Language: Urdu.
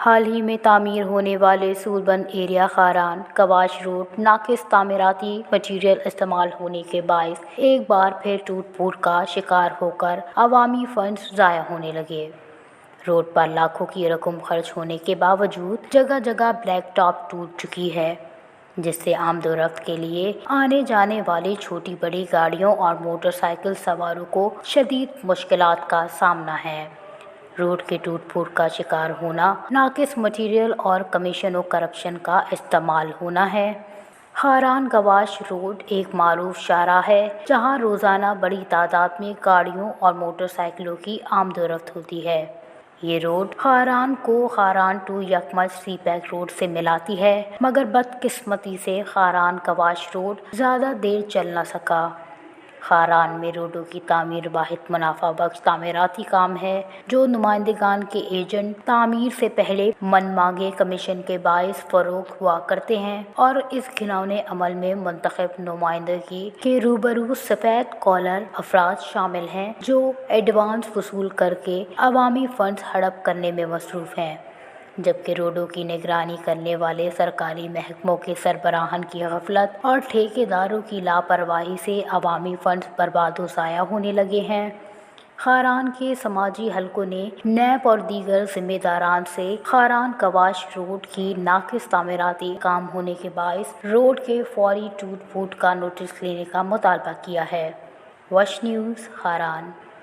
حال ہی میں تعمیر ہونے والے سوربند ایریا خاران کواش روڈ ناقص تعمیراتی مٹیریل استعمال ہونے کے باعث ایک بار پھر ٹوٹ پھوٹ کا شکار ہو کر عوامی فنڈز ضائع ہونے لگے۔ روڈ پر لاکھوں کی رقم خرچ ہونے کے باوجود جگہ جگہ بلیک ٹاپ ٹوٹ چکی ہے، جس سے آمد و رفت کے لیے آنے جانے والی چھوٹی بڑی گاڑیوں اور موٹر سائیکل سواروں کو شدید مشکلات کا سامنا ہے۔ روڈ کے ٹوٹ پھوٹ کا شکار ہونا، ناقص مٹیریل اور کمیشن و کرپشن کا استعمال ہونا ہے۔ خاران کواش روڈ ایک معروف شاہراہ ہے جہاں روزانہ بڑی تعداد میں گاڑیوں اور موٹر سائیکلوں کی آمد و رفت ہوتی ہے۔ یہ روڈ خاران کو Kharan to Yakmach CPEC road سے ملاتی ہے، مگر بدقسمتی سے خاران کواش روڈ زیادہ دیر چل نہ سکا۔ خاران میں روڈوں کی تعمیر واحد منافع بخش تعمیراتی کام ہے جو نمائندگان کے ایجنٹ تعمیر سے پہلے من مانگے کمیشن کے باعث فروغ ہوا کرتے ہیں، اور اس گھناؤنے عمل میں منتخب نمائندگی کے روبرو سفید کالر افراد شامل ہیں جو ایڈوانس وصول کر کے عوامی فنڈز ہڑپ کرنے میں مصروف ہیں، جبکہ روڈوں کی نگرانی کرنے والے سرکاری محکموں کے سربراہان کی غفلت اور ٹھیکیداروں کی لاپرواہی سے عوامی فنڈز برباد و ضائع ہونے لگے ہیں۔ خاران کے سماجی حلقوں نے نیب اور دیگر ذمہ داران سے خاران کواش روڈ کی ناقص تعمیراتی کام ہونے کے باعث روڈ کے فوری ٹوٹ پھوٹ کا نوٹس لینے کا مطالبہ کیا ہے۔ وش نیوز، خاران۔